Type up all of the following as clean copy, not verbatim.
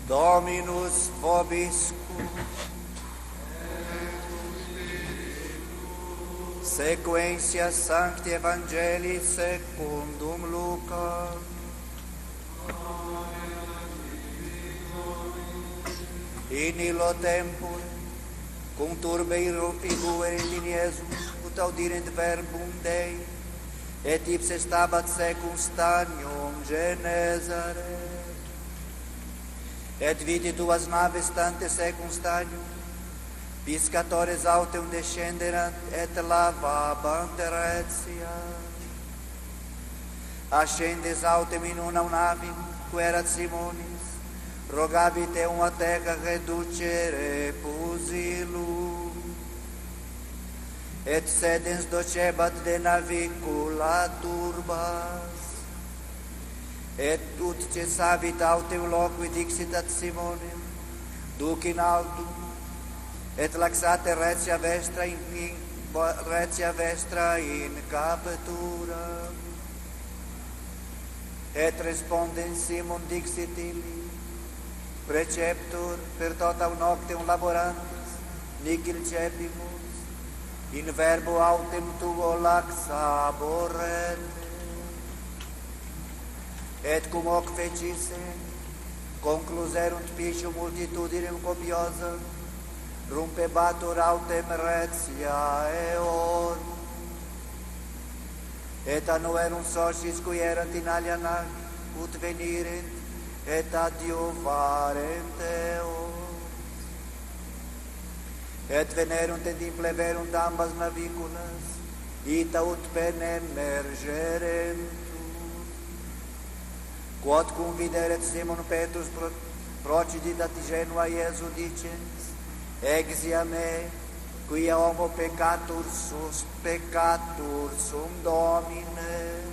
Dominus vobiscum. Sequentia Sancti Evangelii secundum Luca. In illo tempore, cum turbe iguerent in Iesus, ut audirent verbum Dei, et ipse stabat secum stanium Genesaret. Et vidi duas naves stante secum stanium, piscatores autem descenderant et lavabant terretia. Ascendes autem in una navim, querat Simonis, rogavit eum a terra reducere pusilum. Et sedens docebat de navicula turbas. Et ut cessavit autem loqui dixit ad Simonem, duc in altum, et laxate retia vestra in captura. Et respondens Simon dixit illi, preceptor per tota noctem laborantes, nihil cepimus, in verbo autem tuo laxaborrente. Et cum hoc fecisse, concluserunt piscium multitudinem copiosa, rumpebatur autem retia eor. Et annuerunt socis qui erant in alia navi, ut venirent, et adiuvarent eos. Et venerunt et impleverunt ambas naviculas, ita ut penem emergerent. Quod cum videret Simon Petrus procidit at genua Iesu dicens, exia me, quia homo peccatur sum Domine.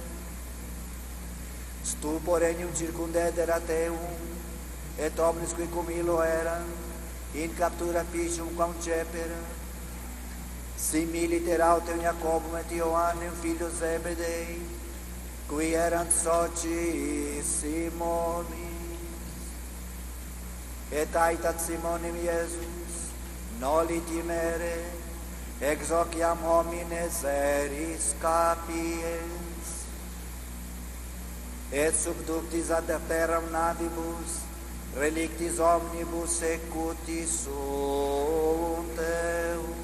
Stuporenium circundederat eum, et omnes qui cum illo erant, in captura piscium quam cepera. Similiter autem Iacobum et Ioannem filios Zebedei, qui erant soci Simonis. Et aetat Simonem Iesus, noli timere, ex hoc iam homines eris capiens. Et subductis ad terram navibus, relictis omnibus secuti sunt eum.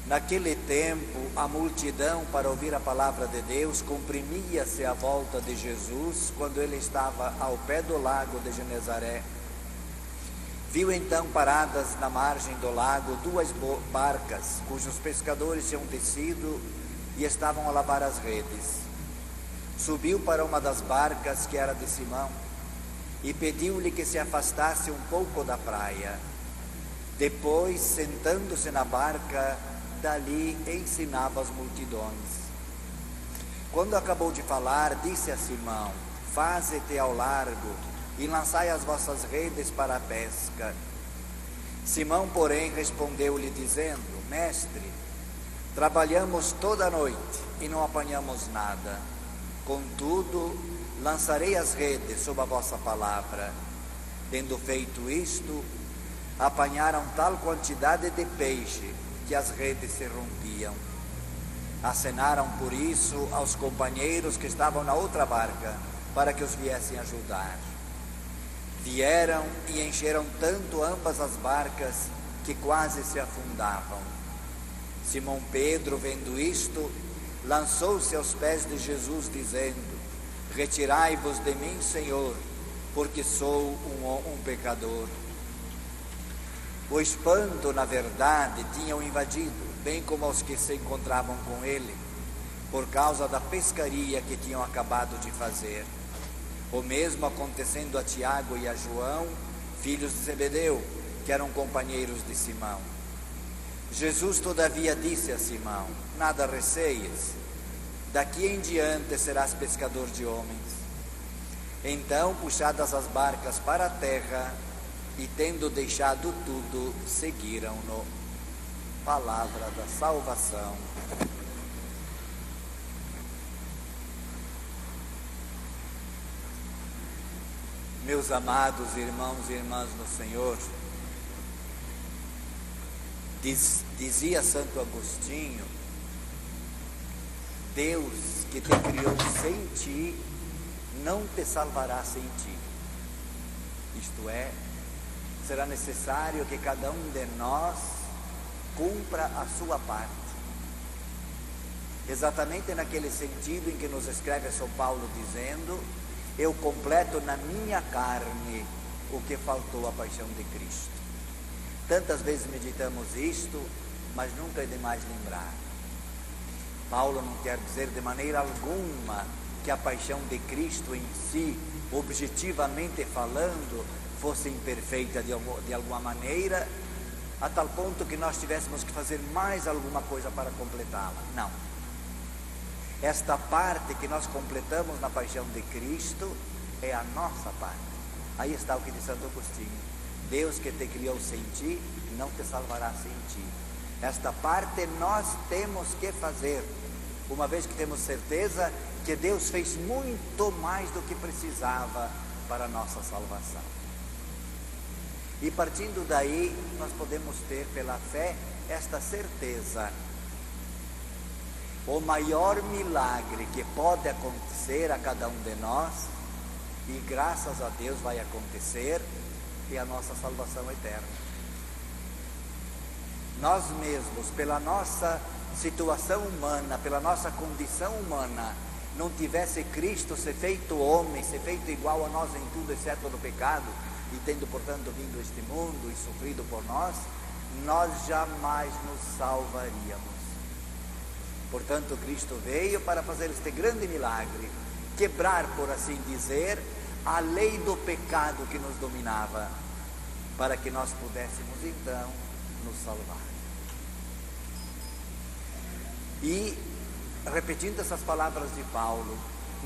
Naquele tempo, a multidão, para ouvir a palavra de Deus, comprimia-se à volta de Jesus quando ele estava ao pé do lago de Genezaré. Viu então paradas na margem do lago duas barcas, cujos pescadores tinham descido e estavam a lavar as redes. Subiu para uma das barcas, que era de Simão, e pediu-lhe que se afastasse um pouco da praia. Depois, sentando-se na barca, dali ensinava as multidões. Quando acabou de falar, disse a Simão: faze-te ao largo e lançai as vossas redes para a pesca. Simão, porém, respondeu-lhe dizendo: Mestre, trabalhamos toda a noite e não apanhamos nada. Contudo, lançarei as redes sob a vossa palavra. Tendo feito isto, apanharam tal quantidade de peixe que as redes se rompiam. Acenaram por isso aos companheiros que estavam na outra barca, para que os viessem ajudar. Vieram e encheram tanto ambas as barcas que quase se afundavam. Simão Pedro, vendo isto, lançou-se aos pés de Jesus, dizendo: Retirai-vos de mim, Senhor, porque sou um pecador. O espanto, na verdade, tinha o invadido, bem como aos que se encontravam com ele, por causa da pescaria que tinham acabado de fazer. O mesmo acontecendo a Tiago e a João, filhos de Zebedeu, que eram companheiros de Simão. Jesus, todavia, disse a Simão: nada receies, daqui em diante serás pescador de homens. Então, puxadas as barcas para a terra, e tendo deixado tudo, seguiram-no. palavra da salvação. Meus amados irmãos e irmãs no Senhor, dizia Santo Agostinho: Deus que te criou sem ti, não te salvará sem ti. Isto é, será necessário que cada um de nós cumpra a sua parte. Exatamente naquele sentido em que nos escreve São Paulo dizendo: eu completo na minha carne o que faltou à paixão de Cristo. Tantas vezes meditamos isto, mas nunca é demais lembrar. Paulo não quer dizer de maneira alguma que a paixão de Cristo em si, objetivamente falando, fosse imperfeita de alguma maneira, a tal ponto que nós tivéssemos que fazer mais alguma coisa para completá-la. Não. Esta parte que nós completamos na paixão de Cristo é a nossa parte. Aí está o que diz Santo Agostinho: Deus que te criou sem ti, não te salvará sem ti. Esta parte nós temos que fazer, uma vez que temos certeza que Deus fez muito mais do que precisava para a nossa salvação. E partindo daí, nós podemos ter pela fé esta certeza: o maior milagre que pode acontecer a cada um de nós, e graças a Deus vai acontecer, é a nossa salvação eterna. Nós mesmos, pela nossa situação humana, pela nossa condição humana, não tivesse Cristo ser feito homem, ser feito igual a nós em tudo, exceto no pecado, e tendo portanto vindo a este mundo e sofrido por nós, nós jamais nos salvaríamos. Portanto, Cristo veio para fazer este grande milagre, quebrar, por assim dizer, a lei do pecado que nos dominava, para que nós pudéssemos então nos salvar. E, repetindo essas palavras de Paulo,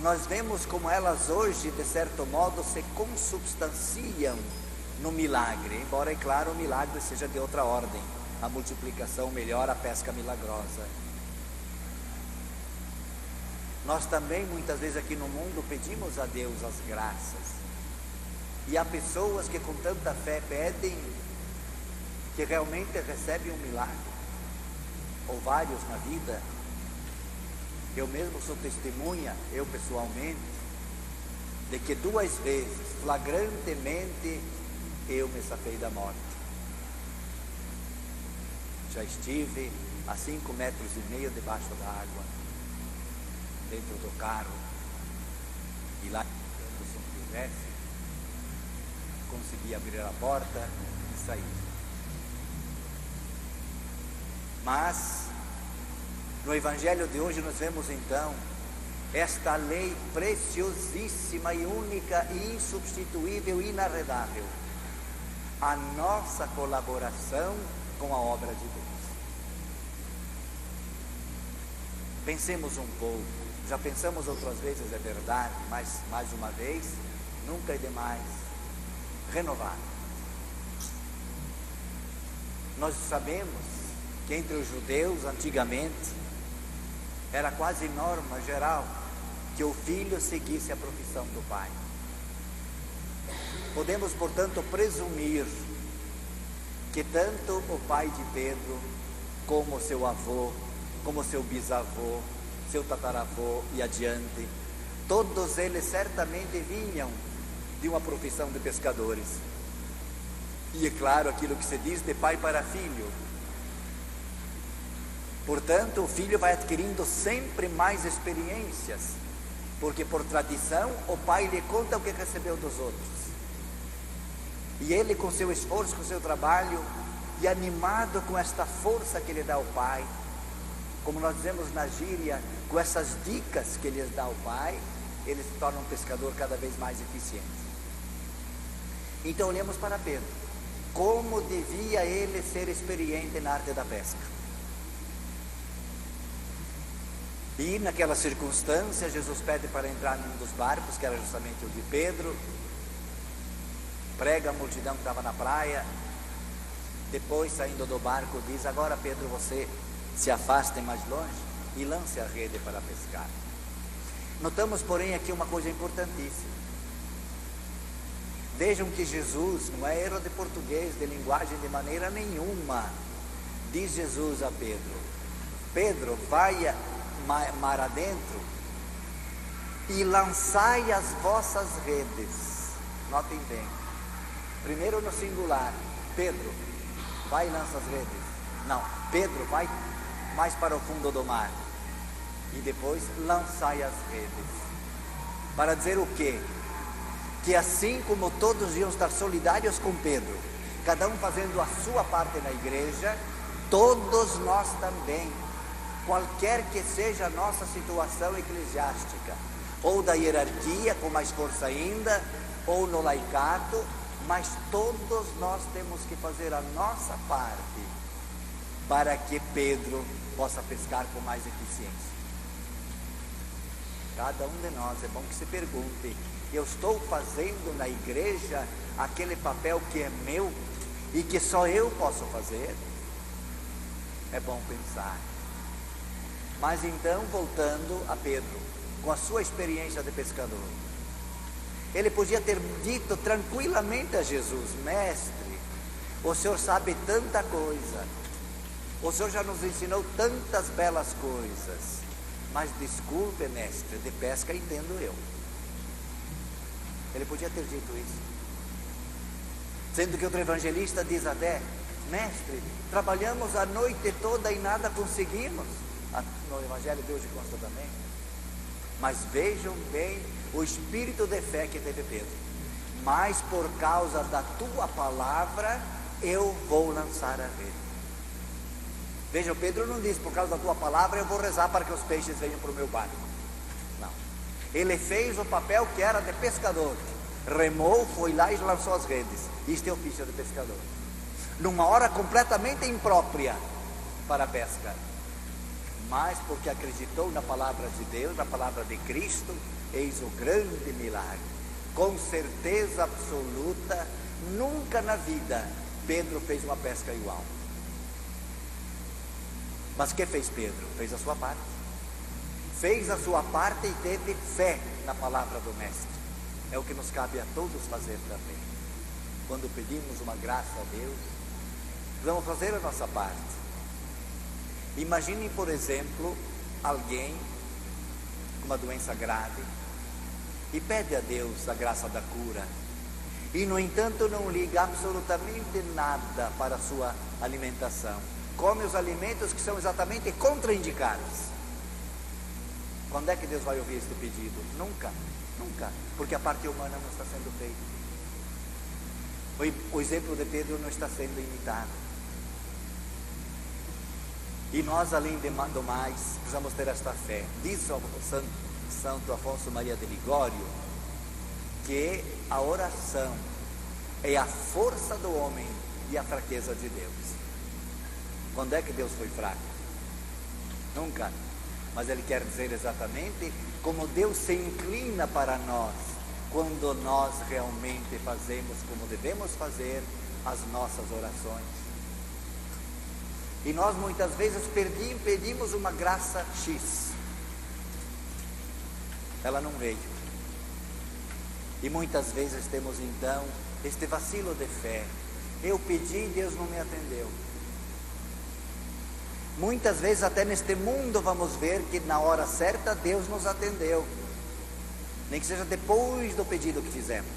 nós vemos como elas hoje, de certo modo, se consubstanciam no milagre, embora, é claro, o milagre seja de outra ordem. A multiplicação melhora a pesca milagrosa. Nós também, muitas vezes aqui no mundo, pedimos a Deus as graças. E há pessoas que com tanta fé pedem, que realmente recebem um milagre, ou vários na vida. Eu mesmo sou testemunha, eu pessoalmente, de que 2 vezes, flagrantemente, eu me safei da morte. Já estive a 5,5 metros debaixo da água, dentro do carro, e lá, se não tivesse, consegui abrir a porta e sair. Mas no Evangelho de hoje nós vemos então esta lei preciosíssima e única e insubstituível e inarredável: a nossa colaboração com a obra de Deus. Pensemos um pouco. Já pensamos outras vezes, é verdade, mas mais uma vez, nunca é demais renovar. Nós sabemos que entre os judeus, antigamente, era quase norma geral que o filho seguisse a profissão do pai. Podemos, portanto, presumir que tanto o pai de Pedro, como seu avô, como seu bisavô, seu tataravô e adiante, todos eles certamente vinham de uma profissão de pescadores. E é claro aquilo que se diz de pai para filho. Portanto, o filho vai adquirindo sempre mais experiências, porque por tradição o pai lhe conta o que recebeu dos outros. E ele, com seu esforço, com seu trabalho, e animado com esta força que lhe dá o pai, como nós dizemos na gíria, com essas dicas que lhes dá o pai, ele se torna um pescador cada vez mais eficiente. Então olhemos para Pedro, como devia ele ser experiente na arte da pesca. E naquela circunstância, Jesus pede para entrar num dos barcos, que era justamente o de Pedro, prega a multidão que estava na praia, Depois, saindo do barco, diz: agora, Pedro, você se afaste mais longe e lance a rede para pescar. Notamos, porém, aqui uma coisa importantíssima. Vejam que Jesus não é erro de português, de linguagem, de maneira nenhuma. Diz Jesus a Pedro: Pedro, vai mar adentro e lançai as vossas redes. Notem bem, primeiro no singular: Pedro, vai e lança as redes. Não, Pedro, vai mais para o fundo do mar e depois lançai as redes. Para dizer o quê? Que assim como todos iam estar solidários com Pedro, cada um fazendo a sua parte na igreja, todos nós também, qualquer que seja a nossa situação eclesiástica, ou da hierarquia com mais força ainda, ou no laicato, mas todos nós temos que fazer a nossa parte para que Pedro possa pescar com mais eficiência. Cada um de nós, é bom que se pergunte: eu estou fazendo na igreja aquele papel que é meu e que só eu posso fazer? É bom pensar. Mas então, voltando a Pedro, com a sua experiência de pescador, ele podia ter dito tranquilamente a Jesus: mestre, o Senhor sabe tanta coisa, o Senhor já nos ensinou tantas belas coisas, mas desculpe, mestre, de pesca entendo eu. Ele podia ter dito isso, sendo que outro evangelista diz até: mestre, trabalhamos a noite toda e nada conseguimos. No evangelho de hoje consta também. Mas vejam bem o espírito de fé que teve Pedro: mas por causa da tua palavra eu vou lançar a rede. Vejam, Pedro não diz: por causa da tua palavra eu vou rezar para que os peixes venham para o meu barco. Não, ele fez o papel que era de pescador, remou, foi lá e lançou as redes. Isto é ofício de pescador, numa hora completamente imprópria para a pesca, mas porque acreditou na palavra de Deus, na palavra de Cristo, eis o grande milagre. Com certeza absoluta, nunca na vida Pedro fez uma pesca igual. Mas o que fez Pedro? Fez a sua parte. Fez a sua parte e teve fé na palavra do Mestre. É o que nos cabe a todos fazer também. Quando pedimos uma graça a Deus, vamos fazer a nossa parte. Imaginem, por exemplo, alguém com uma doença grave e pede a Deus a graça da cura, e no entanto não liga absolutamente nada para a sua alimentação, come os alimentos que são exatamente contraindicados. Quando é que Deus vai ouvir este pedido? Nunca, nunca, porque a parte humana não está sendo feita. O exemplo de Pedro não está sendo imitado. E nós, além do mais, precisamos ter esta fé. Diz o Santo Afonso Maria de Ligório que a oração é a força do homem e a fraqueza de Deus. Quando é que Deus foi fraco? Nunca. Mas Ele quer dizer exatamente como Deus se inclina para nós quando nós realmente fazemos como devemos fazer as nossas orações. E nós muitas vezes pedimos uma graça X, ela não veio. E muitas vezes temos então este vacilo de fé: eu pedi e Deus não me atendeu. Muitas vezes até neste mundo vamos ver que na hora certa Deus nos atendeu, nem que seja depois do pedido que fizemos,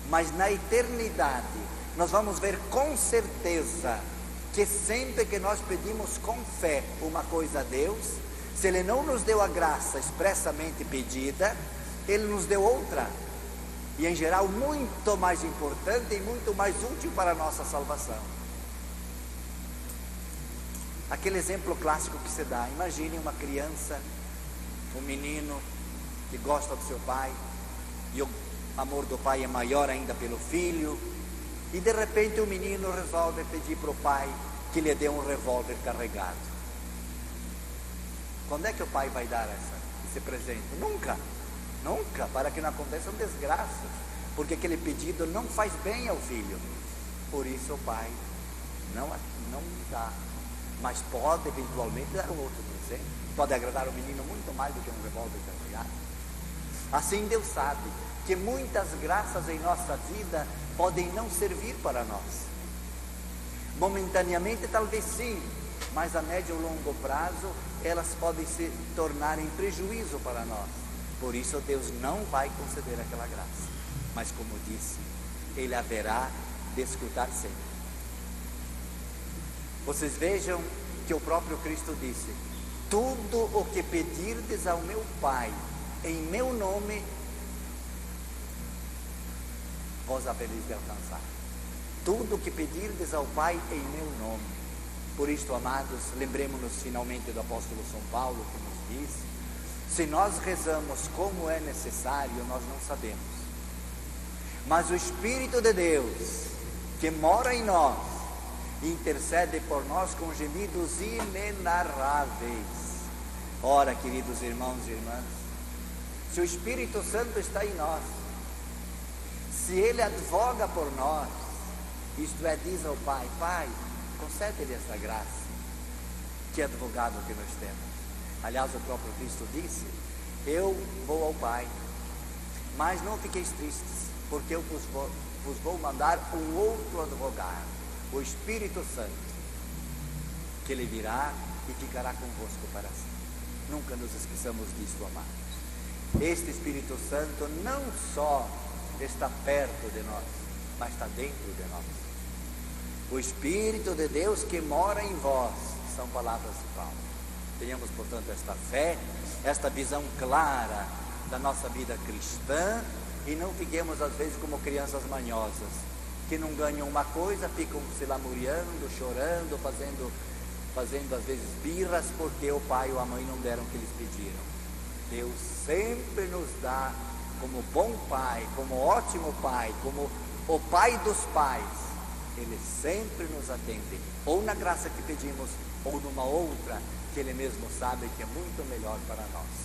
mas na eternidade nós vamos ver com certeza que sempre que nós pedimos com fé uma coisa a Deus, se Ele não nos deu a graça expressamente pedida, Ele nos deu outra, e em geral muito mais importante e muito mais útil para a nossa salvação. Aquele exemplo clássico que se dá: imagine uma criança, um menino que gosta do seu pai, e o amor do pai é maior ainda pelo filho, e de repente o menino resolve pedir para o pai que lhe dê um revólver carregado. Quando é que o pai vai dar esse presente? Nunca, nunca, para que não aconteçam desgraças, porque aquele pedido não faz bem ao filho. Por isso o pai Não dá, mas pode eventualmente dar um outro presente. Pode agradar o menino muito mais do que um revólver carregado. Assim Deus sabe que muitas graças em nossa vida podem não servir para nós. Momentaneamente talvez sim, mas a médio e longo prazo elas podem se tornar em prejuízo para nós. Por isso Deus não vai conceder aquela graça, mas como disse, Ele haverá de escutar sempre. Vocês vejam que o próprio Cristo disse: tudo o que pedirdes ao meu Pai em meu nome, vós havereis de alcançar. Tudo o que pedirdes ao Pai em meu nome. Por isto, amados, lembremos-nos finalmente do apóstolo São Paulo, que nos diz: se nós rezamos como é necessário, nós não sabemos, mas o Espírito de Deus, que mora em nós, intercede por nós com gemidos inenarráveis. Ora, queridos irmãos e irmãs, se o Espírito Santo está em nós, se Ele advoga por nós, isto é, diz ao Pai: Pai, concede-lhe essa graça. Que advogado que nós temos. Aliás, o próprio Cristo disse: eu vou ao Pai, mas não fiqueis tristes, porque eu vos vou mandar um outro advogado, o Espírito Santo, que Ele virá e ficará convosco para sempre. Nunca nos esqueçamos disso, amados. Este Espírito Santo não só está perto de nós, mas está dentro de nós. O Espírito de Deus que mora em vós, são palavras de Paulo. Tenhamos, portanto, esta fé, esta visão clara da nossa vida cristã, e não fiquemos às vezes como crianças manhosas, que não ganham uma coisa, ficam se lamuriando, chorando, fazendo às vezes birras, porque o pai ou a mãe não deram o que eles pediram. Deus sempre nos dá como bom pai, como ótimo pai, como o pai dos pais. Ele sempre nos atende, ou na graça que pedimos, ou numa outra que Ele mesmo sabe que é muito melhor para nós.